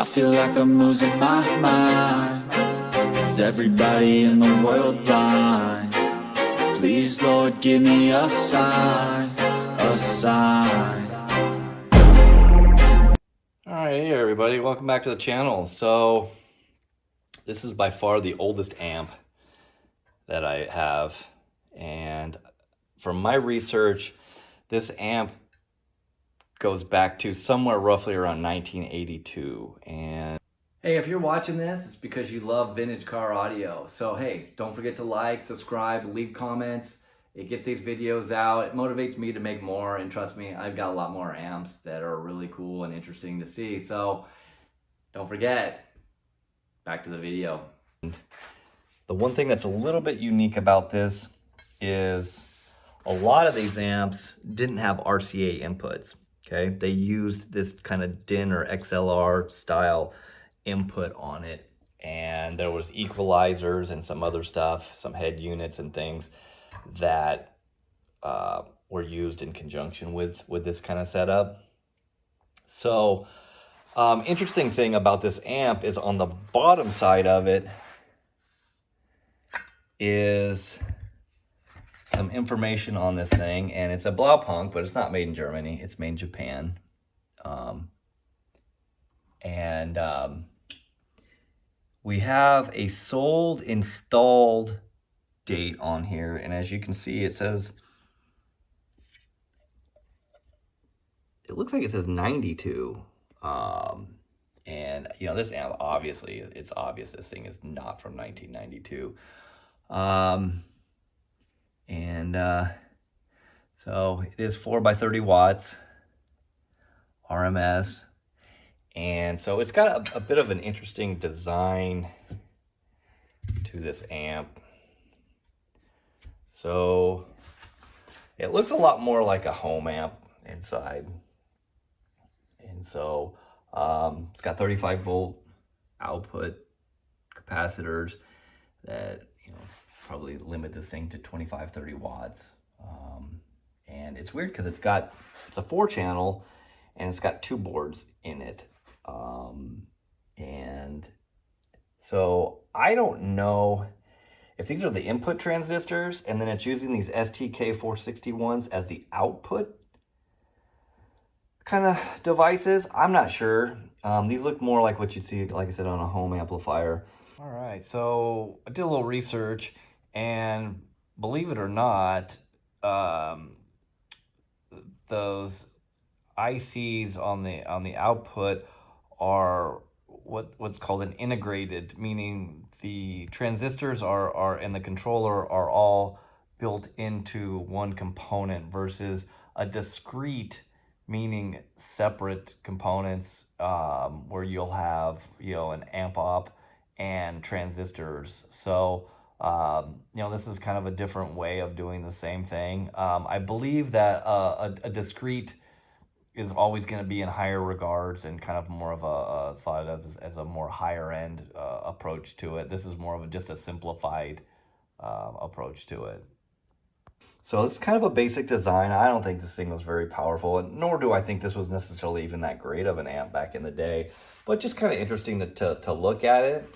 I feel like I'm losing my mind. Is everybody in the world blind? Please, Lord, give me a sign, a sign. Alright, hey everybody, welcome back to the channel. So, this is by far the oldest amp that I have, and from my research, this amp goes back to somewhere roughly around 1982. And hey, if you're watching this, it's because you love vintage car audio. So hey, don't forget to like, subscribe, leave comments. It gets these videos out. It motivates me to make more, and trust me, I've got a lot more amps that are really cool and interesting to see. So don't forget, back to the video. The one thing that's a little bit unique about this is a lot of these amps didn't have RCA inputs, okay? They used this kind of DIN or XLR style input on it, and there was equalizers and some other stuff, some head units and things that were used in conjunction with this kind of setup. So interesting thing about this amp is on the bottom side of it is some information on this thing, and it's a Blaupunkt, but it's not made in Germany, it's made in Japan. We have a sold installed date on here, and as you can see, it says, it looks like it says 92. And you know, this amp, obviously, it's obvious this thing is not from 1992. So it is 4 by 30 watts RMS, and so it's got a bit of an interesting design to this amp. So it looks a lot more like a home amp inside, and so it's got 35 volt output capacitors that, you know, probably limit this thing to 25-30 watts. And it's weird because it's a 4-channel and it's got 2 boards in it. And so I don't know if these are the input transistors and then it's using these STK461s as the output kind of devices. I'm not sure. These look more like what you'd see, like I said, on a home amplifier. All right, so I did a little research, and believe it or not, those ICs on the output are what's called an integrated, meaning the transistors are and the controller are all built into one component versus a discrete, meaning separate components, where you'll have, you know, an amp op and transistors. So you know, this is kind of a different way of doing the same thing. I believe that a discrete is always going to be in higher regards and kind of more of a thought of as a more higher end approach to it. This is more of just a simplified approach to it. So this is kind of a basic design. I don't think this thing was very powerful, and nor do I think this was necessarily even that great of an amp back in the day, but just kind of interesting to look at it.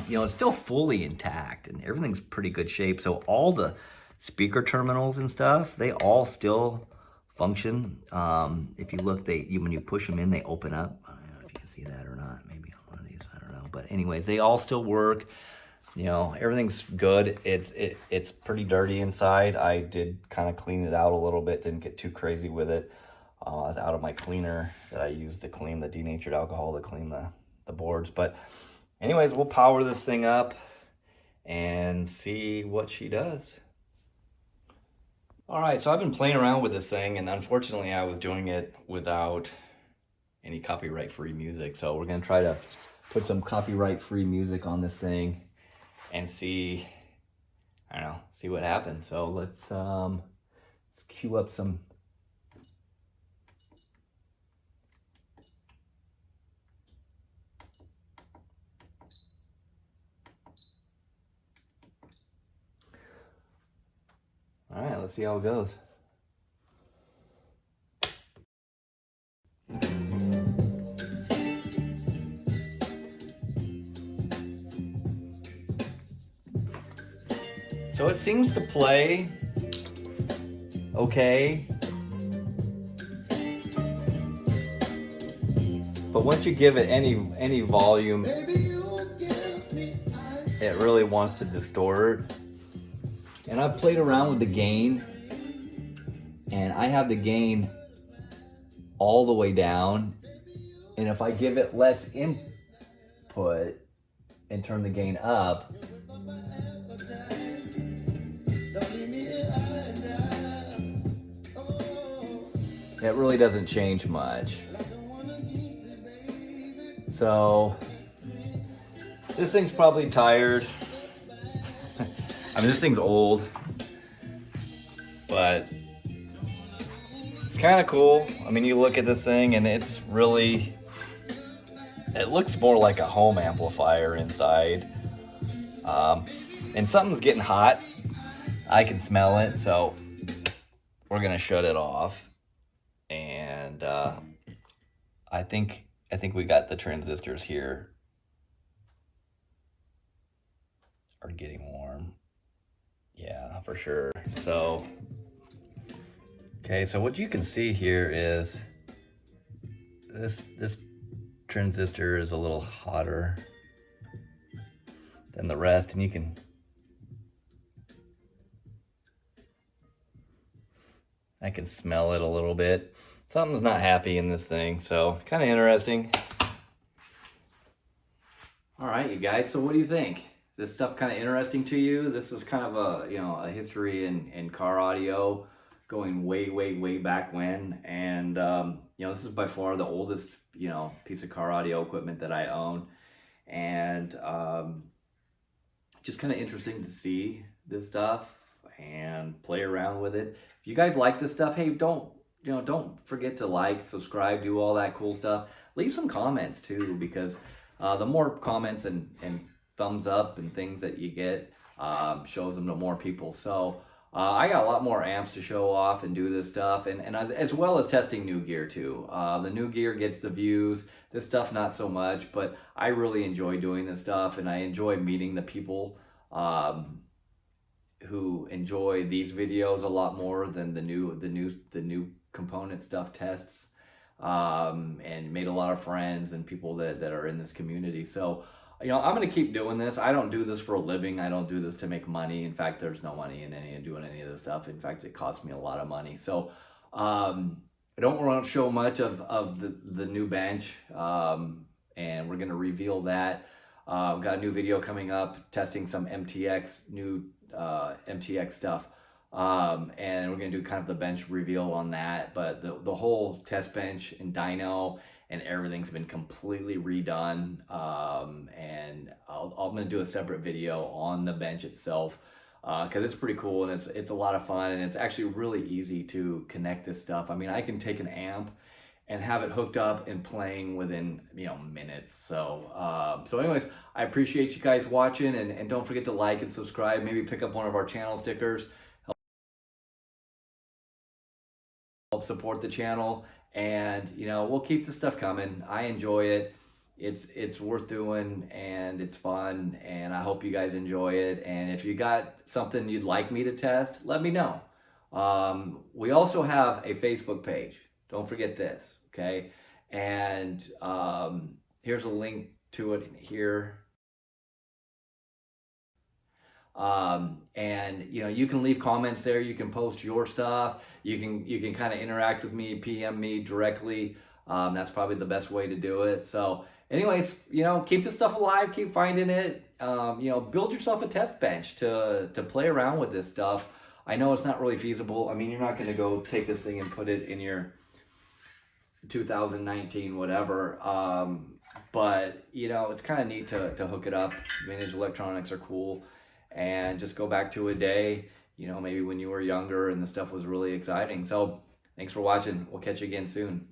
You know, it's still fully intact and everything's pretty good shape. So all the speaker terminals and stuff, they all still function. If you look, when you push them in, they open up. I don't know if you can see that or not. Maybe on one of these, I don't know. But anyways, they all still work. You know, everything's good. It's pretty dirty inside. I did kind of clean it out a little bit. Didn't get too crazy with it. I was out of my cleaner that I used to clean the denatured alcohol to clean the boards. But anyways, we'll power this thing up and see what she does. All right, so I've been playing around with this thing, and unfortunately I was doing it without any copyright-free music. So we're gonna try to put some copyright-free music on this thing and see, I don't know, see what happens. So let's cue up some. All right, let's see how it goes. So it seems to play okay. But once you give it any volume, it really wants to distort. And I've played around with the gain, and I have the gain all the way down. And if I give it less input and turn the gain up, it really doesn't change much. So this thing's probably tired. I mean, this thing's old, but it's kind of cool. I mean, you look at this thing and it's really, it looks more like a home amplifier inside. And something's getting hot. I can smell it, so we're gonna shut it off. And I think we got the transistors here are getting warm. Yeah, for sure. So, okay, so what you can see here is this transistor is a little hotter than the rest, and I can smell it a little bit. Something's not happy in this thing, so kind of interesting. All right, you guys, so what do you think? This stuff kind of interesting to you? This is kind of a history in car audio going way back when. And, this is by far the oldest, piece of car audio equipment that I own. And just kind of interesting to see this stuff and play around with it. If you guys like this stuff, hey, don't forget to like, subscribe, do all that cool stuff. Leave some comments too, because the more comments and thumbs up and things that you get shows them to more people. So I got a lot more amps to show off and do this stuff, and as well as testing new gear too. The new gear gets the views, this stuff not so much, but I really enjoy doing this stuff, and I enjoy meeting the people who enjoy these videos a lot more than the new component stuff tests, and made a lot of friends and people that are in this community. So I'm going to keep doing this. I don't do this for a living. I don't do this to make money. In fact, there's no money in doing any of this stuff. In fact, it costs me a lot of money. So I don't want to show much of the new bench, and we're going to reveal that. We've got a new video coming up testing some new MTX stuff, and we're going to do kind of the bench reveal on that. But the whole test bench and dyno and everything's been completely redone, and I'm going to do a separate video on the bench itself, because it's pretty cool, and it's a lot of fun, and it's actually really easy to connect this stuff. I mean, I can take an amp and have it hooked up and playing within minutes. So anyways, I appreciate you guys watching, and don't forget to like and subscribe. Maybe pick up one of our channel stickers, help support the channel, and we'll keep this stuff coming. I enjoy it. It's worth doing, and it's fun, and I hope you guys enjoy it. And if you got something you'd like me to test, let me know. We also have a Facebook page. Don't forget this, okay? And here's a link to it here. And you can leave comments there. You can post your stuff. You can kind of interact with me, PM me directly. That's probably the best way to do it. So anyways, keep this stuff alive, keep finding it. Build yourself a test bench to play around with this stuff. I know it's not really feasible. I mean, you're not going to go take this thing and put it in your 2019 whatever, but it's kind of neat to hook it up. Vintage electronics are cool, and just go back to a day, maybe when you were younger and the stuff was really exciting. So thanks for watching. We'll catch you again soon.